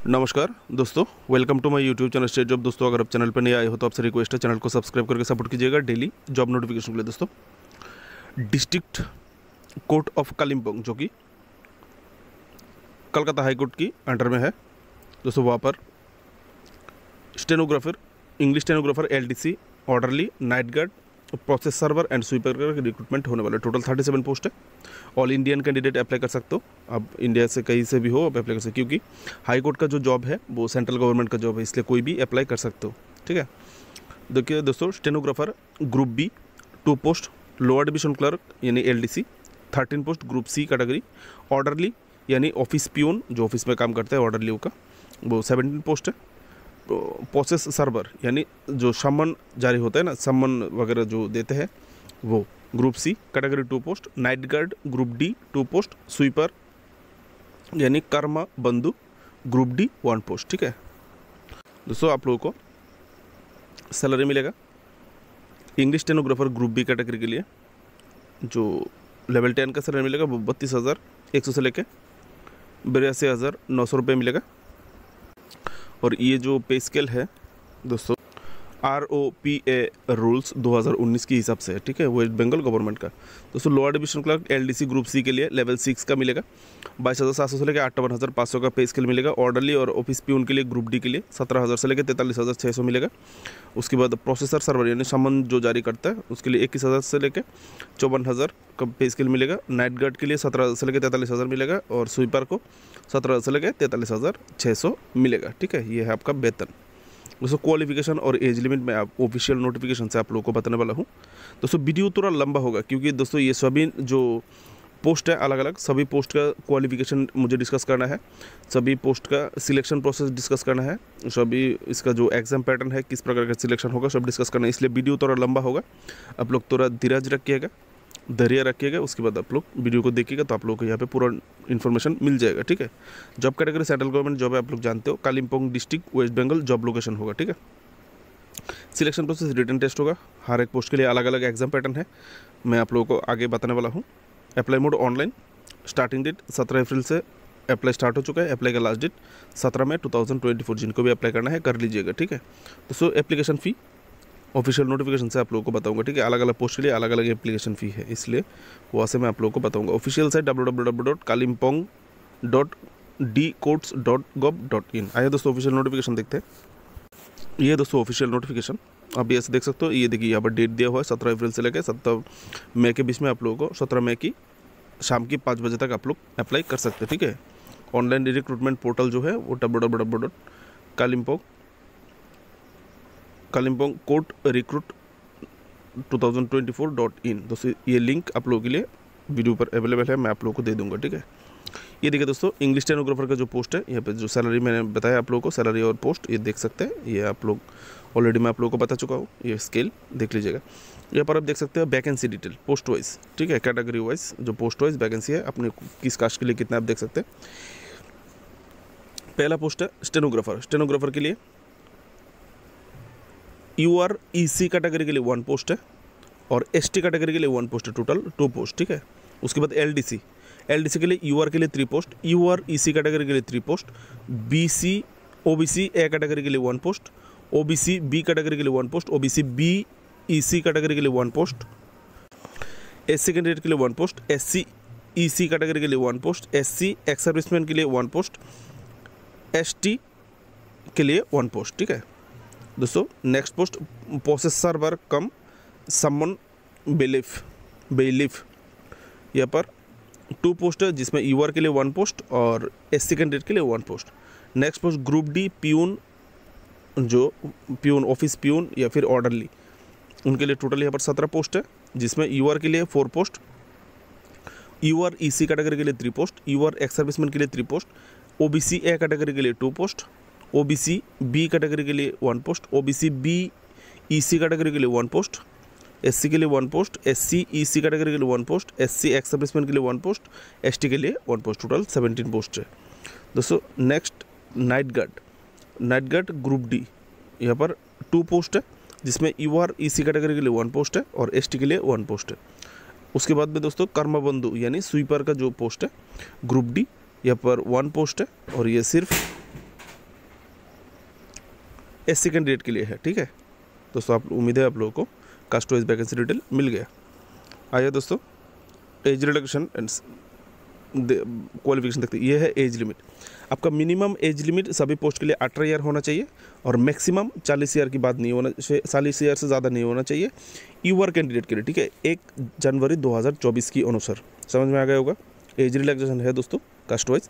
नमस्कार दोस्तों, welcome to my YouTube channel state job. दोस्तों, अगर आप चैनल पर नए आए हो तो आपसे रिक्वेस्ट है चैनल को सब्सक्राइब करके सपोर्ट कीजिएगा डेली जॉब नोटिफिकेशन के लिए। दोस्तों, डिस्ट्रिक्ट कोर्ट ऑफ कालिम्पोंग जो कि कलकत्ता हाई कोर्ट की अंडर में है दोस्तों, वहाँ पर stenographer, English stenographer, LDC, orderly, night guard, process server and sweeper का रिक्रूटमेंट होने वाला है। टोटल 37 पोस्ट है। ऑल इंडियन कैंडिडेट अप्लाई कर सकते हो। अब इंडिया से कहीं से भी हो आप अप्लाई कर सकते हो, क्योंकि हाई कोर्ट का जो जॉब है वो सेंट्रल गवर्नमेंट का जॉब है, इसलिए कोई भी अप्लाई कर सकते हो। ठीक है, देखिए दोस्तों, stenographer group B 2 post, lower division clerk यानी LDC 13 post, group C category, orderly यानी ऑफिस पियून जो ऑफिस में काम करता है ऑर्डरली का, वो 17 पोस्ट है। प्रोसेस सर्वर यानी जो सम्मन जारी होता है ना, सम्मन वगैरह जो देते हैं वो, group C category 2 post, night guard group D 2 post, sweeper यानी कर्मा बंधु ग्रुप डी 1 पोस्ट। ठीक है दोस्तों, आप लोगों को सैलरी मिलेगा English stenographer group B category के लिए जो लेवल 10 का सैलरी मिलेगा वो 32,100 से लेके 82,900 रुपये मिलेगा। और ये जो पे स्केल है दोस्तों ROPA रूल्स 2019 के हिसाब से है। ठीक है, वेस्ट बंगाल गवर्नमेंट का। दोस्तों, lower division clerk LDC group C के लिए लेवल 6 का मिलेगा 22,700 से लेकर 58,500 का पे स्केल मिलेगा। ऑर्डरली और ऑफिस पियून के लिए ग्रुप डी के लिए 17,000 से लेकर 43,600 मिलेगा। उसके बाद प्रोसेसर सर्वर यानी सम्मन जो जारी करता है उसके लिए 21,000 से लेकर 54,000 का पे स्केल मिलेगा। नाइट गार्ड के लिए 17,000 से लेकर 43,000 मिलेगा और स्वीपर को 17,000 से लेकर 43,600 मिलेगा। ठीक है, ये है आपका वेतन। दोस्तों, क्वालिफिकेशन और एज लिमिट में आप ऑफिशियल नोटिफिकेशन से आप लोगों को बताने वाला हूँ। दोस्तों, वीडियो थोड़ा लंबा होगा क्योंकि दोस्तों ये सभी जो पोस्ट है अलग अलग, सभी पोस्ट का क्वालिफिकेशन मुझे डिस्कस करना है, सभी पोस्ट का सिलेक्शन प्रोसेस डिस्कस करना है, सभी इसका जो एग्जाम पैटर्न है किस प्रकार का सिलेक्शन होगा सब डिस्कस करना है, इसलिए वीडियो थोड़ा लंबा होगा। आप लोग थोड़ा धीरज रखिएगा, धैर्य रखिएगा, उसके बाद आप लोग वीडियो को देखिएगा तो आप लोग को यहाँ पे पूरा इन्फॉर्मेशन मिल जाएगा। ठीक है, job category central government job है, आप लोग जानते हो, Kalimpong district West Bengal job location होगा। ठीक है, सिलेक्शन प्रोसेस रिटन टेस्ट होगा, हर एक पोस्ट के लिए अलग अलग एग्जाम पैटर्न है, मैं आप लोगों को आगे बताने वाला हूँ। Apply mode online, starting date 17 April से अप्लाई स्टार्ट हो चुका है। अप्लाई का लास्ट डेट 17 मई 2024, जिनको भी अप्लाई करना है कर लीजिएगा। ठीक है दोस्तों, एप्लीकेशन फ़ी ऑफिशियल नोटिफिकेशन से आप लोगों को बताऊंगा। ठीक है, अलग अलग पोस्ट के लिए अलग अलग एप्लीकेशन फ़ी है, इसलिए वहाँ से मैं आप लोगों को बताऊंगा। Official site www.kalimpong.dcourts.gov.in। आइए दोस्तों, ऑफिशियल नोटिफिकेशन देखते हैं। ये दोस्तों ऑफिशियल नोटिफिकेशन आप ऐसे देख सकते हो। ये देखिए यहाँ पर डेट दिया हुआ है 17 अप्रैल से लेकर 17 मई के बीच में आप लोगों को 17 मई की शाम की 5 बजे तक आप लोग अप्लाई कर सकते हैं। ठीक है, ऑनलाइन रिक्रूटमेंट पोर्टल जो है वो www.kalimpong कोर्ट रिक्रूट 2024.in। दोस्तों, ये लिंक आप लोगों के लिए वीडियो पर अवेलेबल है, मैं आप लोगों को दे दूंगा। ठीक है, ये देखिए दोस्तों, इंग्लिश स्टेनोग्राफर का जो पोस्ट है, यहाँ पे जो सैलरी मैंने बताया आप लोगों को, सैलरी और पोस्ट ये देख सकते हैं। ये आप लोग ऑलरेडी मैं आप लोगों को बता चुका हूँ, ये स्केल देख लीजिएगा। यहाँ पर आप देख सकते हैं वैकेंसी डिटेल पोस्ट वाइज। ठीक है, कैटेगरी वाइज जो पोस्ट वाइज वैकेंसी है, अपने किस कास्ट के लिए कितना आप देख सकते हैं। पहला पोस्ट है स्टेनोग्राफर। स्टेनोग्राफर के लिए UREC कैटेगरी के लिए 1 पोस्ट है और ST कैटेगरी के लिए 1 पोस्ट है, टोटल 2 पोस्ट। ठीक है, उसके बाद LDC के लिए UR के लिए 3 पोस्ट, UREC कैटेगरी के लिए 3 पोस्ट, OBC A कैटेगरी के लिए 1 पोस्ट, OBC B कैटेगरी के लिए 1 पोस्ट, OBC BEC कैटेगरी के लिए 1 पोस्ट, SC कैंडिडेट के लिए 1 पोस्ट, SC EC कैटेगरी के लिए 1 पोस्ट, SC एक्स सर्विसमैन के लिए 1 पोस्ट, ST के लिए 1 पोस्ट। ठीक है दोस्तों, नेक्स्ट पोस्ट प्रोसेस सर्वर कम सम्मन बेलिफ, यहाँ पर 2 पोस्ट है जिसमें UR के लिए 1 पोस्ट और SC कैंडिडेट के लिए 1 post. Next post group D peon, जो पियून ऑफिस पियून या फिर ऑर्डरली, उनके लिए टोटल यहाँ पर 17 पोस्ट है जिसमें UR के लिए 4 पोस्ट, UREC कैटेगरी के लिए 3 पोस्ट, UR एक्स सर्विसमैन के लिए 3 पोस्ट, OBC A कैटेगरी के लिए 2 पोस्ट, OBC B कैटेगरी के लिए 1 पोस्ट, OBC BEC कैटेगरी के लिए 1 पोस्ट, SC के लिए 1 पोस्ट, SC EC कैटेगरी के लिए 1 पोस्ट, SC एक्स सर्विसमैन के लिए 1 पोस्ट, ST के लिए 1 पोस्ट, टोटल 17 पोस्ट है दोस्तों। Next night guard group D, यहाँ पर 2 पोस्ट है जिसमें UREC कैटेगरी के लिए 1 पोस्ट है और ST के लिए 1 पोस्ट है। उसके बाद में दोस्तों कर्मा बंधु यानी स्वीपर का जो पोस्ट है ग्रुप डी, यहाँ पर 1 पोस्ट है और ये सिर्फ SC कैंडिडेट के लिए है, ठीक है दोस्तों। आप उम्मीद है आप लोगों को कास्ट वाइज वैकेंसी डिटेल मिल गया। आइए दोस्तों एज रिडक्शन एंड क्वालिफिकेशन देखते हैं। ये है एज लिमिट। आपका मिनिमम एज लिमिट सभी पोस्ट के लिए 18 ईयर होना चाहिए और मैक्सिमम 40 ईयर की बात नहीं होना, 40 ईयर से ज़्यादा नहीं होना चाहिए यूआर कैंडिडेट के लिए, ठीक है। 1 जनवरी 2024 की अनुसार। समझ में आ गया होगा। एज रिलैक्सेशन है दोस्तों caste wise.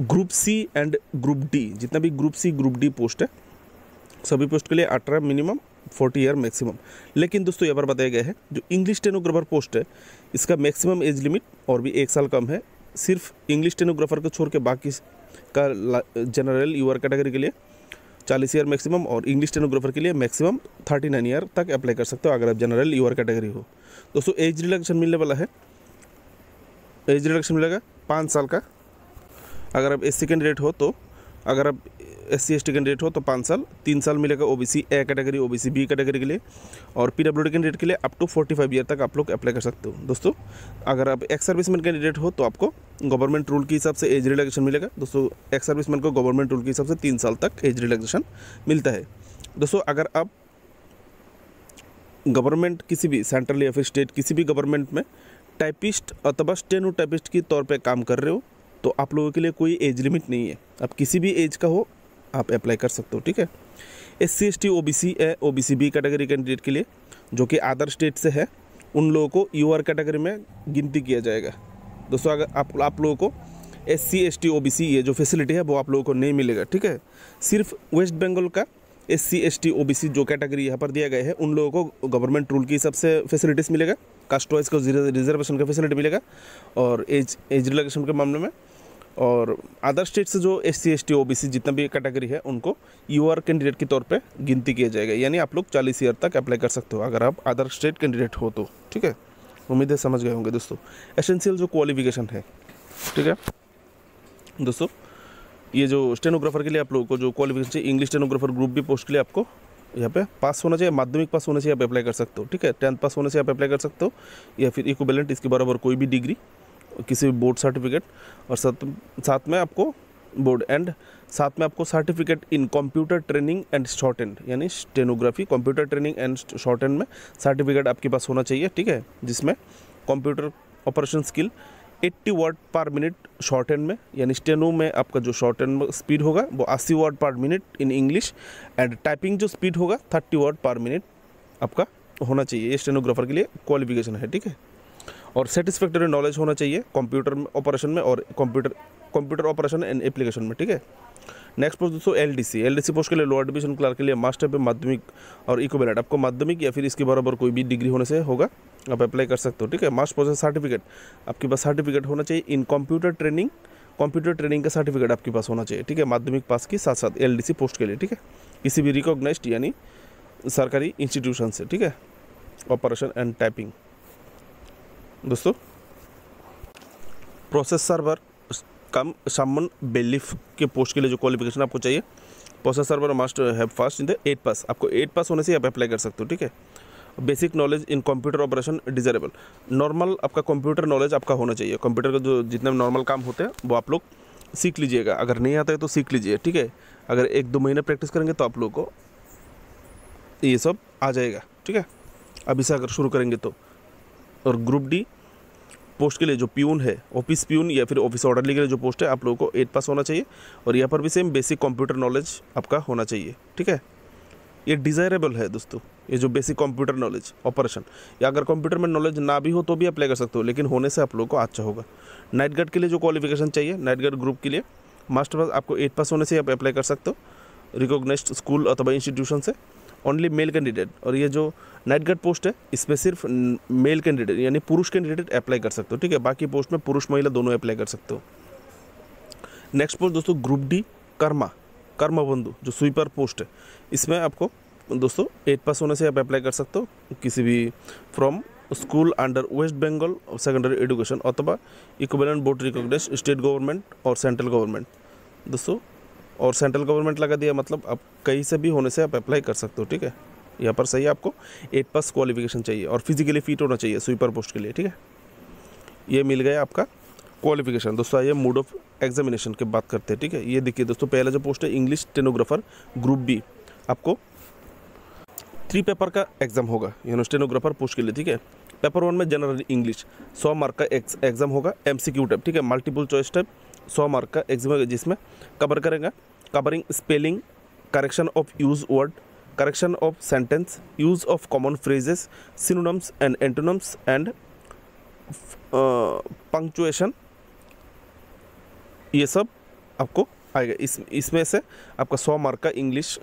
Group C and group D, जितना भी group C group D post है सभी पोस्ट के लिए 18 मिनिमम, 40 ईयर मैक्सिमम। लेकिन दोस्तों यहाँ पर बताया गया है जो इंग्लिश स्टेनोग्राफर पोस्ट है इसका मैक्सिमम एज लिमिट और भी 1 साल कम है। सिर्फ इंग्लिश स्टेनोग्राफर को छोड़ के बाकी का जनरल यूआर कैटेगरी के लिए 40 ईयर मैक्सिमम और इंग्लिश स्टेनोग्राफर के लिए मैक्सिमम 39 ईयर तक अप्लाई कर सकते हो अगर आप जनरल यूआर कैटेगरी हो। दोस्तों एज रिलैक्सेशन मिलने वाला है, एज रिलैक्सेशन मिलेगा 5 साल का अगर आप SC कैंडिडेट हो तो, अगर आप SC ST कैंडिडेट हो तो 5 साल, 3 साल मिलेगा OBC A category, OBC B category के लिए और PWD कैंडिडेट के लिए अप टू 45 ईयर तक आप लोग अप्लाई कर सकते हो। दोस्तों अगर आप एक्स सर्विसमैन कैंडिडेट हो तो आपको गवर्नमेंट रूल के हिसाब से एज रिलैक्सेशन मिलेगा। दोस्तों एक्स सर्विसमैन को गवर्नमेंट रूल के हिसाब से 3 साल तक एज रिलैक्सेशन मिलता है। दोस्तों अगर आप गवर्नमेंट किसी भी सेंट्रल या फिर स्टेट किसी भी गवर्नमेंट में टाइपिस्ट अथवा स्टेनो टाइपिस्ट के तौर पर काम कर रहे हो तो आप लोगों के लिए कोई एज लिमिट नहीं है। आप किसी भी एज का हो आप अप्लाई कर सकते हो, ठीक है। SC ST OBC A OBC B category candidate के लिए जो कि अदर स्टेट से है उन लोगों को यूआर कैटेगरी में गिनती किया जाएगा। दोस्तों अगर आप लोगों को SC ST OBC ये जो फैसिलिटी है वो आप लोगों को नहीं मिलेगा, ठीक है। सिर्फ वेस्ट बंगाल का SC ST OBC जो कैटेगरी यहाँ पर दिया गया है उन लोगों को गवर्नमेंट रूल की हिसाब से फैसिलिटीज़ मिलेगा, कास्ट वाइज को रिजर्वेशन का फैसिलिटी मिलेगा और एज रिलैक्सेशन के मामले में। और अदर स्टेट से जो SC ST OBC जितना भी कैटेगरी है उनको यूआर कैंडिडेट के तौर पे गिनती किया जाएगा, यानी आप लोग 40 ईयर तक अप्लाई कर सकते हो अगर आप अदर स्टेट कैंडिडेट हो तो, ठीक है। उम्मीद है समझ गए होंगे दोस्तों। एसेंशियल जो क्वालिफिकेशन है, ठीक है दोस्तों। ये जो स्टेनोग्राफर के लिए आप लोगों को जो क्वालिफिकेशन चाहिए, English stenographer group B post के लिए आपको यहाँ पे पास होना चाहिए, माध्यमिक पास होने से आप अप्लाई कर सकते हो, ठीक है। 10th पास होने से आप अप्लाई कर सकते हो या फिर इक्विवेलेंट इसके बराबर कोई भी डिग्री, किसी भी बोर्ड सर्टिफिकेट और साथ में आपको बोर्ड एंड साथ में आपको certificate in computer training and shorthand, यानी stenography computer training and shorthand में सर्टिफिकेट आपके पास होना चाहिए, ठीक है। जिसमें computer operation skill 80 word per minute shorthand में, यानी स्टेनो में आपका जो शॉर्ट हैंड स्पीड होगा वो 80 word per minute in English and typing जो स्पीड होगा 30 वर्ड पर मिनट आपका होना चाहिए। ये स्टेनोग्राफर के लिए क्वालिफिकेशन है, ठीक है। और सेटिस्फैक्टरी नॉलेज होना चाहिए कंप्यूटर ऑपरेशन में और कंप्यूटर ऑपरेशन एंड एप्लीकेशन में, ठीक है। नेक्स्ट पोस्ट दोस्तों LDC पोस्ट के लिए लोअर डिवीजन क्लर्क के लिए मास्टर पे माध्यमिक और इक्विवेलेंट, आपको माध्यमिक या फिर इसके बराबर कोई भी डिग्री होने से होगा आप अप्लाई कर सकते हो, ठीक है। मास्टर पोस्ट सर्टिफिकेट आपके पास सर्टिफिकेट होना चाहिए इन कंप्यूटर ट्रेनिंग का सर्टिफिकेट आपके पास होना चाहिए, ठीक है। माध्यमिक पास के साथ साथ LDC पोस्ट के लिए, ठीक है, किसी भी रिकॉग्नाइज्ड यानी सरकारी इंस्टीट्यूशन से, ठीक है। ऑपरेशन एंड टाइपिंग दोस्तों। प्रोसेस सर्वर कम सामन बेलिफ के पोस्ट के लिए जो क्वालिफिकेशन आपको चाहिए, process server must have fast in the 8 पास, आपको 8 पास होने से आप अप्लाई कर सकते हो, ठीक है। Basic knowledge in computer operation desirable, normal आपका कंप्यूटर नॉलेज आपका होना चाहिए। कंप्यूटर का जो जितने नॉर्मल काम होते हैं वो आप लोग सीख लीजिएगा, अगर नहीं आता है तो सीख लीजिए, ठीक है। अगर 1-2 महीने प्रैक्टिस करेंगे तो आप लोग को ये सब आ जाएगा, ठीक है, अभी से अगर शुरू करेंगे तो। और ग्रुप डी पोस्ट के लिए जो प्यून है, ऑफिस प्यून या फिर ऑफिस ऑर्डरली के लिए जो पोस्ट है आप लोगों को 8 पास होना चाहिए और यहाँ पर भी सेम बेसिक कंप्यूटर नॉलेज आपका होना चाहिए, ठीक है। ये डिज़ायरेबल है दोस्तों, ये जो बेसिक कंप्यूटर नॉलेज ऑपरेशन, या अगर कंप्यूटर में नॉलेज ना भी हो तो भी अप्लाई कर सकते हो, लेकिन होने से आप लोगों को अच्छा होगा। नाइट गार्ड के लिए जो क्वालिफिकेशन चाहिए, नाइट गार्ड ग्रुप के लिए मास्टर पास आपको 8 पास होने से आप अप्लाई कर सकते हो रिकॉग्नाइज्ड स्कूल अथवा इंस्टीट्यूशन से। ओनली मेल कैंडिडेट, और ये जो नाइट गार्ड पोस्ट है इसमें सिर्फ मेल कैंडिडेट यानी पुरुष कैंडिडेट अप्लाई कर सकते हो, ठीक है। बाकी पोस्ट में पुरुष महिला दोनों अप्लाई कर सकते हो। नेक्स्ट पोस्ट दोस्तों ग्रुप डी कर्मा बंधु जो स्वीपर पोस्ट है, इसमें आपको दोस्तों 8 पास होने से आप अप्लाई कर सकते हो किसी भी from school under West Bengal secondary education अथवा equivalent board recognised state government और सेंट्रल गवर्नमेंट दोस्तों। और सेंट्रल गवर्नमेंट लगा दिया मतलब आप कहीं से भी होने से आप अप्लाई कर सकते हो, ठीक है। यहाँ पर सही आपको 8 पास क्वालिफिकेशन चाहिए और फिजिकली फिट होना चाहिए स्वीपर पोस्ट के लिए, ठीक है। ये मिल गया आपका क्वालिफिकेशन। दोस्तों आइए मोड ऑफ एग्जामिनेशन की बात करते हैं, ठीक है। ये देखिए दोस्तों, पहला जो पोस्ट है इंग्लिश स्टेनोग्राफर ग्रुप बी, आपको 3 पेपर का एग्ज़ाम होगा, स्टेनोग्राफर पोस्ट के लिए, ठीक है। पेपर 1 में जनरल इंग्लिश 100 मार्क का एग्ज़ाम होगा, MCQ टाइप, ठीक है, मल्टीपल चॉइस टाइप 100 मार्क का एग्जाम होगा, जिसमें कवर करेगा covering spelling, correction of use word, correction of sentence, use of common phrases, synonyms and antonyms and punctuation, ये सब आपको आएगा। इसमें से आपका 100 मार्क का इंग्लिश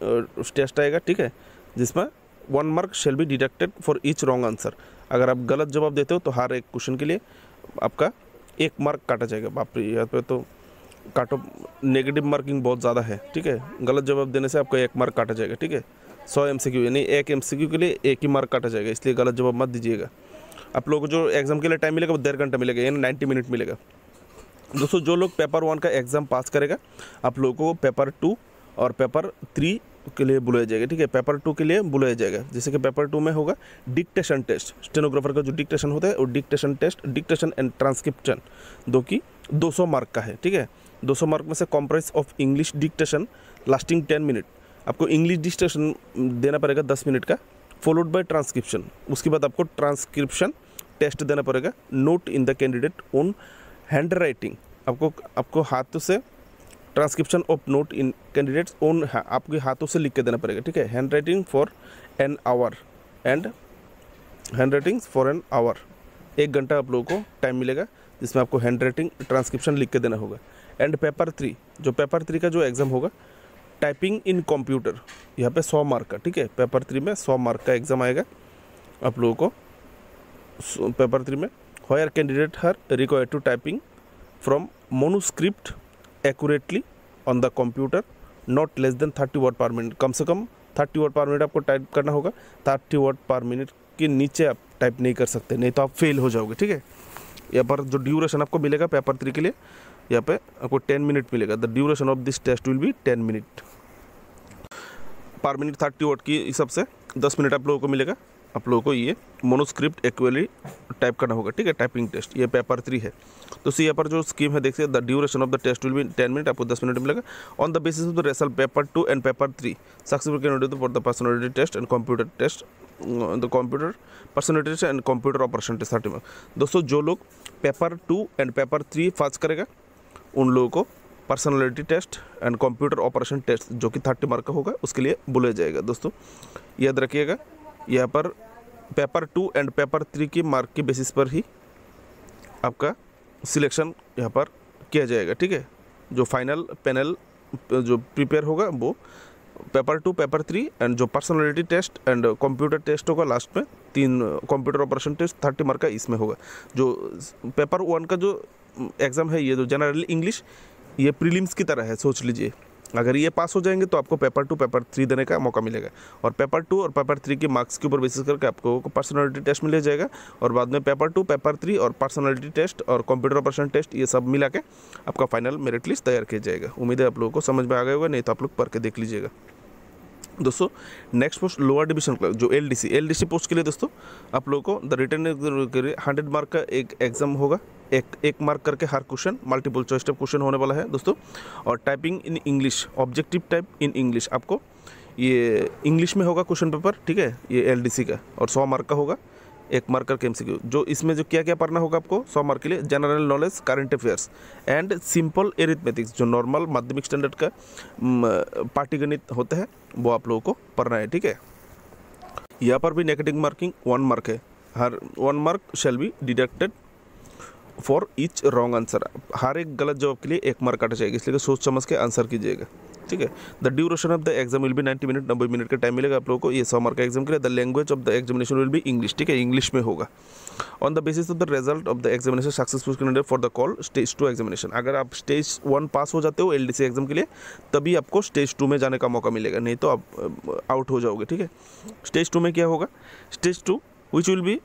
टेस्ट आएगा, ठीक है, जिसमें 1 mark shall be deducted for each wrong answer. अगर आप गलत जवाब देते हो तो हर एक क्वेश्चन के लिए आपका 1 मार्क काटा जाएगा। बाप रे, यहाँ पे तो काटो नेगेटिव मार्किंग बहुत ज़्यादा है, ठीक है। गलत जवाब देने से आपको 1 मार्क काटा जाएगा, ठीक है। 100 MCQ यानी 1 MCQ के लिए 1 ही मार्क काटा जाएगा, इसलिए गलत जवाब मत दीजिएगा। आप लोगों को जो एग्जाम के लिए टाइम मिलेगा वो 1.5 घंटा मिलेगा, यानी 90 मिनट मिलेगा। दोस्तों, जो लोग पेपर 1 का एग्ज़ाम पास करेगा, आप लोगों को पेपर 2 और पेपर 3 के लिए बुलाया जाएगा, ठीक है। पेपर 2 के लिए बुलाया जाएगा, जैसे कि पेपर 2 में होगा डिक्टेशन टेस्ट, स्टेनोग्राफर का जो डिक्टेशन होता है वो dictation test, dictation and transcription, 200 mark का है, ठीक है। 200 मार्क में से comprise of English dictation lasting 10 minute, आपको इंग्लिश डिक्टेशन देना पड़ेगा 10 मिनट का, फॉलोड बाय ट्रांसक्रिप्शन। उसके बाद आपको ट्रांसक्रिप्शन टेस्ट देना पड़ेगा। Note in the candidate own hand writing, आपको हाथों से transcription of note in candidates own, आपके हाथों से लिख के देना पड़ेगा, ठीक है। Hand writing for an hour and hand writing for an hour, 1 घंटा आप लोगों को टाइम मिलेगा, जिसमें आपको हैंड राइटिंग ट्रांसक्रिप्शन लिख के देना होगा। एंड पेपर 3, जो पेपर 3 का जो एग्ज़ाम होगा टाइपिंग इन कंप्यूटर, यहाँ पे 100 मार्क का, ठीक है। पेपर 3 में 100 मार्क का एग्ज़ाम आएगा आप लोगों को पेपर 3 में। Where candidate are required to typing from manuscript accurately on the computer not less than 30 word per minute, कम से कम 30 वर्ड पर मिनट आपको टाइप करना होगा। 30 वर्ड पर मिनट के नीचे आप टाइप नहीं कर सकते, नहीं तो आप फेल हो जाओगे, ठीक है। यहाँ पर जो ड्यूरेशन आपको मिलेगा पेपर 3 के लिए, यहाँ पे आपको 10 मिनट मिलेगा। The duration of this test will be 10 minute पर मिनट, 30 वर्ड की हिसाब से 10 मिनट आप लोगों को मिलेगा। आप लोगों को ये मोनोस्क्रिप्ट एक्यूरेटली टाइप करना होगा, ठीक है, टाइपिंग टेस्ट। ये पेपर 3 है। तो यहाँ पर जो स्कीम है देखिए, the duration of the test will be 10 minute, आपको 10 मिनट मिलेगा। On the basis of the result paper 2 and paper 3 successful candidate for the personality test and computer test, the computer personality test and computer operation test 30 marks. दोस्तों, जो लोग paper 2 and paper 3 पास करेगा उन लोगों को personality test and computer operation test जो कि 30 mark का होगा उसके लिए बुलाया जाएगा। दोस्तों, याद रखिएगा, यहाँ पर पेपर 2 एंड पेपर 3 की मार्क के बेसिस पर ही आपका सिलेक्शन यहाँ पर किया जाएगा, ठीक है। जो फाइनल पैनल जो प्रिपेयर होगा वो पेपर 2, पेपर 3 एंड जो personality test and computer test होगा लास्ट में 3 कंप्यूटर ऑपरेशन टेस्ट 30 मार्क का इसमें होगा। जो पेपर 1 का जो एग्ज़ाम है, ये जो जनरल इंग्लिश, ये प्रीलिम्स की तरह है, सोच लीजिए। अगर ये पास हो जाएंगे तो आपको पेपर 2, पेपर 3 देने का मौका मिलेगा, और पेपर 2 और पेपर 3 के मार्क्स के ऊपर बेसिस करके आपको पर्सनैलिटी टेस्ट मिल जाएगा, और बाद में पेपर 2, पेपर 3 और पर्सनैलिटी टेस्ट और कंप्यूटर ऑपरेशन टेस्ट ये सब मिला के आपका फाइनल मेरिट लिस्ट तैयार किया जाएगा। उम्मीद है आप लोगों को समझ में आ गया होगा, नहीं तो आप लोग पढ़ के देख लीजिएगा। दोस्तों, next post lower division clerk, जो LDC पोस्ट के लिए दोस्तों आप लोगों को द रिटन 100 मार्क का एक एग्जाम होगा, एक मार्क करके हर question multiple choice type question होने वाला है दोस्तों। और typing in English, objective type in English, आपको ये इंग्लिश में होगा क्वेश्चन पेपर, ठीक है, ये LDC का, और 100 मार्क का होगा, 1 मार्क करके MCQ। जो इसमें जो क्या क्या पढ़ना होगा आपको 100 मार्क के लिए, general knowledge, current affairs and simple arithmetics, जो नॉर्मल माध्यमिक स्टैंडर्ड का पाटीगणित होता है वो आप लोगों को पढ़ना है, ठीक है। यहाँ पर भी नेगेटिव मार्किंग 1 मार्क है, हर 1 mark shall be deducted for each wrong answer, हर एक गलत जवाब के लिए 1 मार्क काटा जाएगा, इसलिए सोच समझ के आंसर कीजिएगा, ठीक है। The duration of the exam will be 90 minute, 90 minute का टाइम मिलेगा आप लोगों को ये 100 मार्क का एग्जाम के लिए। The language of the examination will B English, ठीक है, इंग्लिश में होगा। On the basis of the result of the examination successful candidate for the call stage 2 examination, अगर आप स्टेज 1 पास हो जाते हो LDC एग्जाम के लिए तभी आपको स्टेज 2 में जाने का मौका मिलेगा, नहीं तो आप आउट हो जाओगे, ठीक है। स्टेज 2 में क्या होगा, stage 2 which will be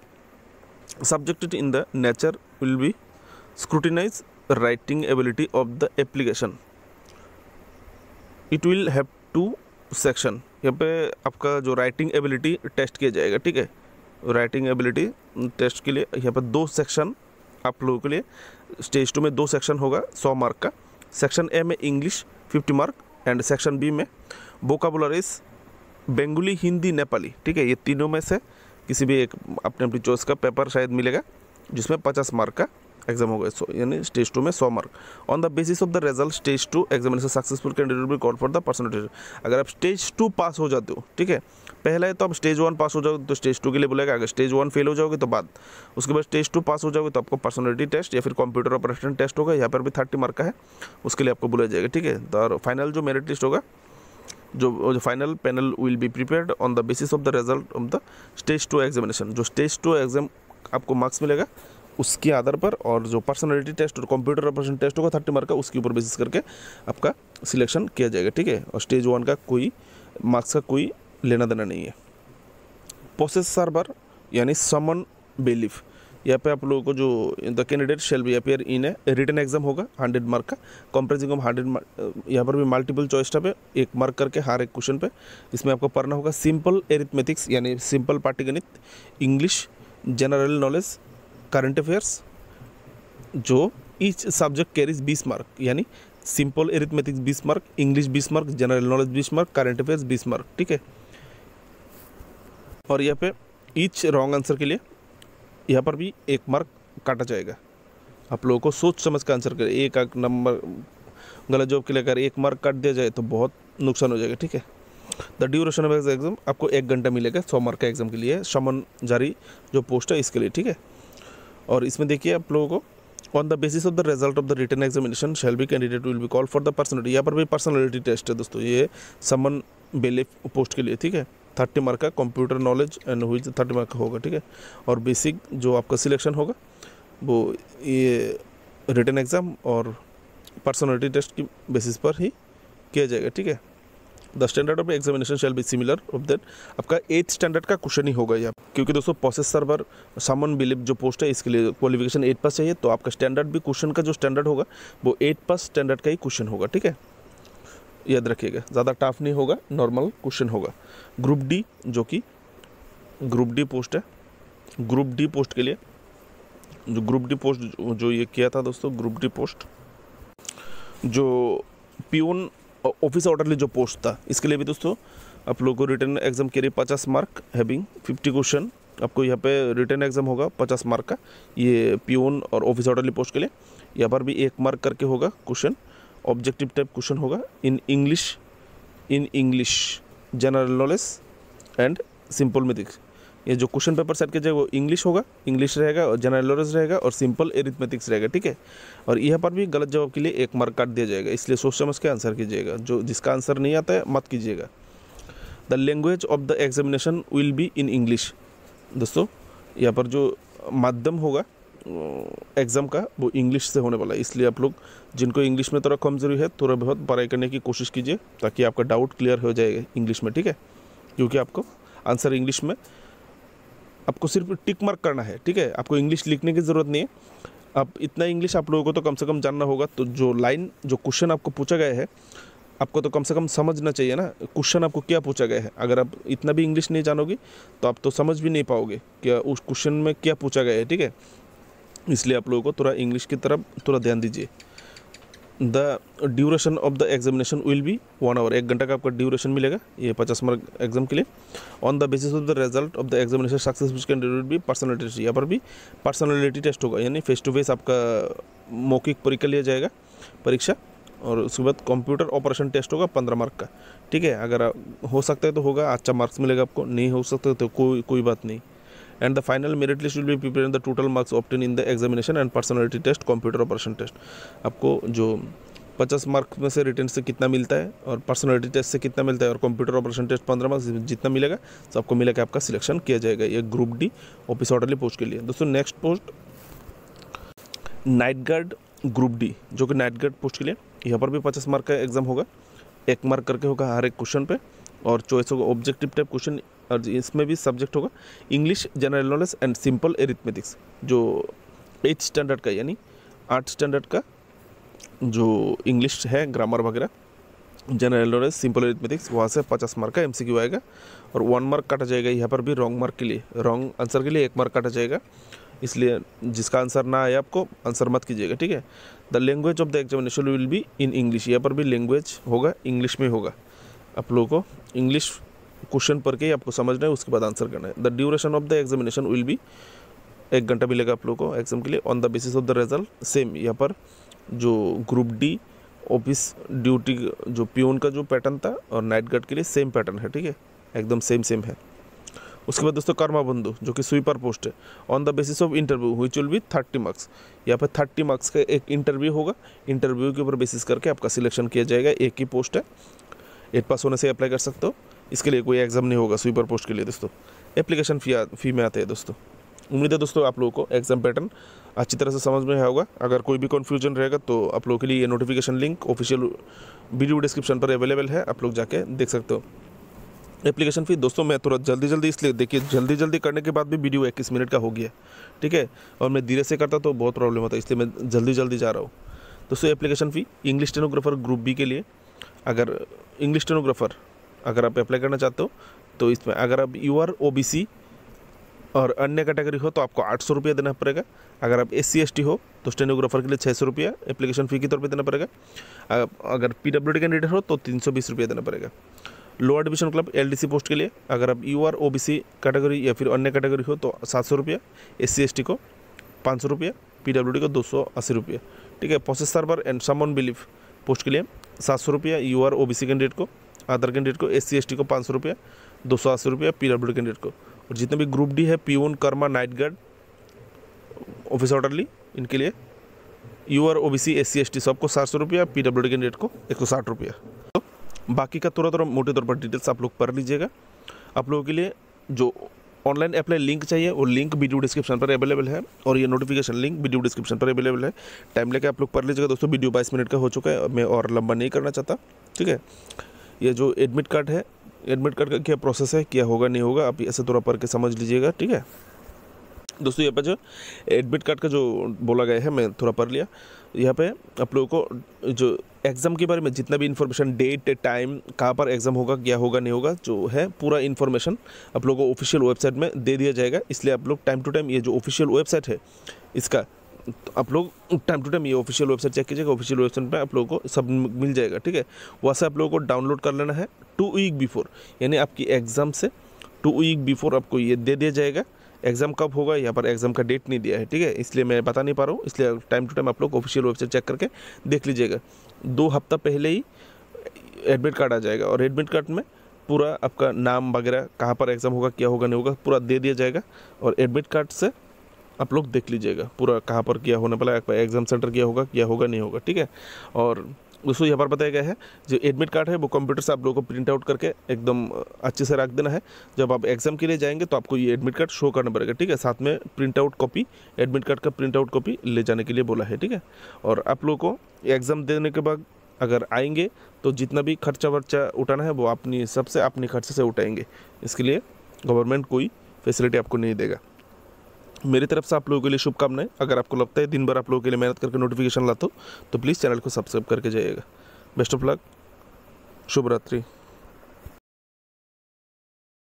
subjected in the nature will be scrutinise writing ability of the application, it will have 2 section, यहाँ पे आपका जो राइटिंग एबिलिटी टेस्ट किया जाएगा, ठीक है। राइटिंग एबिलिटी टेस्ट के लिए यहाँ पर 2 सेक्शन आप लोगों के लिए, स्टेज 2 में 2 सेक्शन होगा 100 मार्क का। सेक्शन A में English 50 mark and section B में वोकाबुलरीज बंगाली, हिंदी, नेपाली, ठीक है, ये तीनों में से किसी भी एक अपने अपनी चॉइस का पेपर शायद मिलेगा जिसमें 50 मार्क का एग्जाम होगा, यानी स्टेज 2 में 100 mark. On the basis of the result stage 2 examination successful candidate will call for the percentage. अगर आप स्टेज 2 पास हो जाते हो, ठीक है, पहला है तो आप स्टेज 1 पास हो जाओगे तो स्टेज 2 के लिए बोलेगा, अगर स्टेज 1 फेल हो जाओगे तो बाद, उसके बाद स्टेज 2 पास हो जाओगे तो आपको पर्सनैलिटी टेस्ट या फिर कंप्यूटर ऑपरेशन टेस्ट होगा, यहाँ पर भी 30 मार्क का है, उसके लिए आपको बुलाया जाएगा, ठीक है। तो फाइनल जो मेरिट लिस्ट होगा, जो final panel will be prepared on the basis of the result of the stage 2 examination. जो स्टेज 2 एग्जाम आपको मार्क्स मिलेगा उसके आधार पर, और जो पर्सनालिटी टेस्ट और कंप्यूटर ऑपरेशन टेस्ट होगा 30 मार्क का, उसके ऊपर बेसिस करके आपका सिलेक्शन किया जाएगा, ठीक है। और स्टेज 1 का कोई मार्क्स का कोई लेना देना नहीं है। प्रोसेस सर्वर यानी समन बेलीफ, यहाँ पे आप लोगों को जो the candidate shall be appear in a written exam होगा 100 मार्क का, कंप्रेसिंग ऑफ 100 मार्क। यहाँ पर भी मल्टीपल चॉइस टाइप है, 1 मार्क करके हर एक क्वेश्चन पे। इसमें आपको पढ़ना होगा सिंपल एरिथमेटिक्स यानी सिंपल पाटीगणित, English, general knowledge, current affairs, जो ईच सब्जेक्ट कैरीज 20 मार्क, यानी simple arithmetics 20 mark, English 20 mark, general knowledge 20 mark, current affairs 20 mark, ठीक है। और यहाँ पे ईच रॉन्ग आंसर के लिए यहाँ पर भी 1 मार्क काटा जाएगा। आप लोगों को सोच समझ का आंसर करें, एक नंबर गलत जवाब के लिए अगर 1 मार्क काट दिया जाए तो बहुत नुकसान हो जाएगा, ठीक है। द ड्यूरेशन ऑफ एग्जाम आपको 1 घंटा मिलेगा 100 मार्क का एग्जाम के लिए, समन जारी जो पोस्ट है इसके लिए, ठीक है। और इसमें देखिए आप लोगों को on the basis of the result of the written examination shall be candidate will be call for the personality. यहाँ पर भी पर्सनैलिटी टेस्ट है दोस्तों, ये समन बेलीफ पोस्ट के लिए, ठीक है। 30 मार्क का कंप्यूटर नॉलेज एंड हुई 30 मार्क का होगा, ठीक है। और बेसिक जो आपका सिलेक्शन होगा वो ये रिटन एग्ज़ाम और पर्सनैलिटी टेस्ट की बेसिस पर ही किया जाएगा, ठीक है। The standard of examination shall be similar of that, आपका 8th स्टैंडर्ड का क्वेश्चन ही होगा यहाँ, क्योंकि दोस्तों प्रोसेस सर्वर समन बिलीफ जो पोस्ट है इसके लिए क्वालिफिकेशन 8 पास चाहिए, तो आपका स्टैंडर्ड भी क्वेश्चन का जो स्टैंडर्ड होगा वो 8 पास स्टैंडर्ड का ही क्वेश्चन होगा, ठीक है। याद रखिएगा, ज़्यादा टफ नहीं होगा, नॉर्मल क्वेश्चन होगा। ग्रुप डी जो कि ग्रुप डी पोस्ट है, ग्रुप डी पोस्ट के लिए जो ग्रुप डी पोस्ट जो ये किया था दोस्तों, ग्रुप डी पोस्ट जो पियून ऑफिस ऑर्डरली जो पोस्ट था, इसके लिए भी दोस्तों आप लोगों को रिटन एग्जाम के लिए 50 मार्क हैविंग 50 क्वेश्चन, आपको यहाँ पे रिटन एग्जाम होगा 50 मार्क का, ये पियून और ऑफिस ऑर्डरली पोस्ट के लिए। यहाँ पर भी 1 मार्क करके होगा क्वेश्चन, ऑब्जेक्टिव टाइप क्वेश्चन होगा in English, general knowledge and simple mathematics. ये जो क्वेश्चन पेपर सेट किया जाएगा वो इंग्लिश होगा, इंग्लिश रहेगा और जनरल नॉलेज रहेगा और सिंपल एरिथमेटिक्स रहेगा, ठीक है। और यहाँ पर भी गलत जवाब के लिए 1 मार्क काट दिया जाएगा, इसलिए सोच समझ के आंसर कीजिएगा, जो जिसका आंसर नहीं आता है मत कीजिएगा। The language of the examination will be in English. दोस्तों यहाँ पर जो माध्यम होगा एग्ज़ाम का वो इंग्लिश से होने वाला है, इसलिए आप लोग जिनको इंग्लिश में थोड़ा कमजोरी है थोड़ा बहुत पढ़ाई करने की कोशिश कीजिए ताकि आपका डाउट क्लियर हो जाएगा इंग्लिश में, ठीक है। क्योंकि आपको आंसर इंग्लिश में आपको सिर्फ टिक मार्क करना है, ठीक है, आपको इंग्लिश लिखने की ज़रूरत नहीं है। अब इतना इंग्लिश आप लोगों को तो कम से कम जानना होगा, तो जो लाइन जो क्वेश्चन आपको पूछा गया है आपको तो कम से कम समझना चाहिए ना, क्वेश्चन आपको क्या पूछा गया है। अगर आप इतना भी इंग्लिश नहीं जानोगे तो आप तो समझ भी नहीं पाओगे क्या उस क्वेश्चन में क्या पूछा गया है, ठीक है। इसलिए आप लोगों को थोड़ा इंग्लिश की तरफ थोड़ा ध्यान दीजिए। The duration of the examination will be 1 hour, 1 घंटा का आपका ड्यूरेशन मिलेगा ये 50 मार्क एग्जाम के लिए। On the basis of the result of the examination successful candidate will be personality test. यहाँ पर भी पर्सनैलिटी टेस्ट होगा, यानी फेस टू फेस आपका मौखिक परीक्षा लिया जाएगा परीक्षा, और उसके बाद कंप्यूटर ऑपरेशन टेस्ट होगा 15 मार्क का, ठीक है। अगर हो सकता है तो होगा, अच्छा मार्क्स मिलेगा आपको, नहीं हो सकता तो कोई बात नहीं। And the final merit list will be prepare the total marks obtain in the examination and personality test computer operation test. आपको जो 50 मार्क्स में से रिटन से कितना मिलता है और पर्सनैलिटी टेस्ट से कितना मिलता है और कंप्यूटर ऑपरेशन टेस्ट 15 मार्क्स जितना मिलेगा तो आपको मिलेगा, आपका सिलेक्शन किया जाएगा ये group D office orderly post के लिए। दोस्तों next post night guard group D, जो कि नाइट गार्ड पोस्ट के लिए, यहाँ पर भी 50 मार्क का एग्जाम होगा, 1 मार्क करके होगा हर एक क्वेश्चन पे, और चॉइस होगा ऑब्जेक्टिव टाइप क्वेश्चन, और इसमें भी सब्जेक्ट होगा English, general knowledge and simple arithmetics. जो 8th स्टैंडर्ड का यानी 8 स्टैंडर्ड का जो इंग्लिश है, ग्रामर वगैरह, जनरल नॉलेज, सिंपल एरिथमेटिक्स, वहाँ से 50 मार्क का MCQ आएगा, और 1 मार्क काटा जाएगा यहाँ पर भी रॉन्ग मार्क के लिए, रॉन्ग आंसर के लिए 1 मार्क काटा जाएगा, इसलिए जिसका आंसर ना आए आपको आंसर मत कीजिएगा, ठीक है। The language of the examination will be in English, यहाँ पर भी लैंग्वेज होगा इंग्लिश में होगा, आप लोगों को इंग्लिश क्वेश्चन पढ़ के ही आपको समझना है, उसके बाद आंसर करना है। The duration of the examination will be 1 घंटा मिलेगा आप लोगों को एग्जाम के लिए। On the basis of the result same, यहाँ पर जो ग्रुप डी ऑफिस ड्यूटी जो पियून का जो पैटर्न था और नाइट गार्ड के लिए सेम पैटर्न है, ठीक है, एकदम सेम है। उसके बाद दोस्तों कर्मा बंधु जो कि स्वीपर पोस्ट है, on the basis of interview which will be 30 marks. यहाँ पर 30 मार्क्स का एक इंटरव्यू होगा, इंटरव्यू के ऊपर बेसिस करके आपका सिलेक्शन किया जाएगा। एक ही पोस्ट है, 8 पास होने से अप्लाई कर सकते हो, इसके लिए कोई एग्जाम नहीं होगा स्वीपर पोस्ट के लिए दोस्तों। एप्लीकेशन फ़ी में आते हैं दोस्तों। उम्मीद है दोस्तों आप लोगों को एग्जाम पैटर्न अच्छी तरह से समझ में आया होगा। अगर कोई भी कन्फ्यूजन रहेगा तो आप लोगों के लिए ये notification link official video description पर अवेलेबल है, आप लोग जाके देख सकते हो। एप्लीकेशन फ़ी दोस्तों मैं थोड़ा जल्दी इसलिए, देखिए जल्दी करने के बाद भी वीडियो 21 मिनट का हो गया, ठीक है, और मैं धीरे से करता तो बहुत प्रॉब्लम होता है, इसलिए मैं जल्दी जा रहा हूँ। दोस्तों application fee English stenographer group B के लिए, अगर इंग्लिश स्टेनोग्राफर अगर आप अप्लाई करना चाहते हो तो इसमें अगर आप यूआर ओबीसी और अन्य कैटेगरी हो तो आपको 800 रुपया देना पड़ेगा। अगर आप SC ST हो तो स्टेनोग्राफर के लिए 600 रुपया एप्लीकेशन फ़ी के तौर पे देना पड़ेगा। अगर PWD कैंडिडेट हो तो 320 रुपया देना पड़ेगा। Lower division club LDC post के लिए अगर आप UR OBC कैटेगरी या फिर अन्य कैटेगरी हो तो 700 रुपया, SC ST को 500 रुपया, PWD को 280 रुपया, ठीक है। Process server and someone belief post के लिए 700 रुपया UR OBC कैंडिडेट को, अदर कैंडिडेट को SC ST को 500 रुपया, 280 रुपया PWD कैंडिडेट को। और जितने भी ग्रुप डी है peon, Karma, night guard, office orderly, इनके लिए UR OBC SC ST सबको 700 रुपया, PWD कैंडिडेट को 160 रुपया। तो बाकी का थोड़ा मोटे तौर पर डिटेल्स आप लोग पढ़ लीजिएगा। आप लोगों के लिए जो ऑनलाइन अप्लाई लिंक चाहिए वो लिंक वीडियो डिस्क्रिप्शन पर अवेलेबल है, और ये नोटिफिकेशन लिंक वीडियो डिस्क्रिप्शन पर अवेलेबल है। टाइम लेके आप लोग पढ़ लीजिएगा दोस्तों। वीडियो 22 मिनट का हो चुका है, मैं और लंबा नहीं करना चाहता, ठीक है। ये जो एडमिट कार्ड है, एडमिट कार्ड का क्या प्रोसेस है, क्या होगा नहीं होगा, आप ऐसे थोड़ा पढ़ के समझ लीजिएगा, ठीक है दोस्तों। यहाँ पर जो एडमिट कार्ड का जो बोला गया है मैं थोड़ा पढ़ लिया। यहाँ पे आप लोगों को जो एग्ज़ाम के बारे में जितना भी इन्फॉर्मेशन, डेट, टाइम, कहाँ पर एग्ज़ाम होगा, क्या होगा नहीं होगा, जो है पूरा इन्फॉर्मेशन आप लोगों को ऑफिशियल वेबसाइट में दे दिया जाएगा। इसलिए आप लोग टाइम टू टाइम ये जो ऑफिशियल वेबसाइट है इसका आप लोग टाइम टू टाइम ये ऑफिशियल वेबसाइट चेक कीजिएगा। ऑफिशियल वेबसाइट पे आप लोगों को सब मिल जाएगा, ठीक है। वहाँ से आप लोगों को डाउनलोड कर लेना है 2 वीक बिफोर, यानी आपकी एग्ज़ाम से 2 वीक बिफोर आपको ये दे दिया जाएगा। एग्ज़ाम कब होगा यहाँ पर एग्ज़ाम का डेट नहीं दिया है, ठीक है, इसलिए मैं बता नहीं पा रहा हूँ। इसलिए टाइम टू टाइम आप लोग ऑफिशियल वेबसाइट चेक करके देख लीजिएगा। 2 हफ्ता पहले ही एडमिट कार्ड आ जाएगा, और एडमिट कार्ड में पूरा आपका नाम वगैरह, कहाँ पर एग्ज़ाम होगा, क्या होगा नहीं होगा, पूरा दे दिया जाएगा। और एडमिट कार्ड से आप लोग देख लीजिएगा पूरा कहाँ पर क्या होने वाला है, एग्ज़ाम सेंटर क्या होगा नहीं होगा, ठीक है। और दोस्तों यहाँ पर बताया गया है जो एडमिट कार्ड है वो कंप्यूटर से आप लोगों को प्रिंट आउट करके एकदम अच्छे से रख देना है। जब आप एग्ज़ाम के लिए जाएंगे तो आपको ये एडमिट कार्ड शो करना पड़ेगा, ठीक है। साथ में print out copy, admit card का प्रिंट आउट कॉपी ले जाने के लिए बोला है, ठीक है। और आप लोगों को एग्ज़ाम देने के बाद अगर आएंगे तो जितना भी खर्चा वर्चा उठाना है वो अपनी सबसे अपने खर्चे से उठाएंगे। इसके लिए गवर्नमेंट कोई फैसिलिटी आपको नहीं देगा। मेरी तरफ से आप लोगों के लिए शुभकामनाएं। अगर आपको लगता है दिन भर आप लोगों के लिए मेहनत करके नोटिफिकेशन लाता हो तो प्लीज़ चैनल को सब्सक्राइब करके जाइएगा। बेस्ट ऑफ लक, शुभ रात्रि।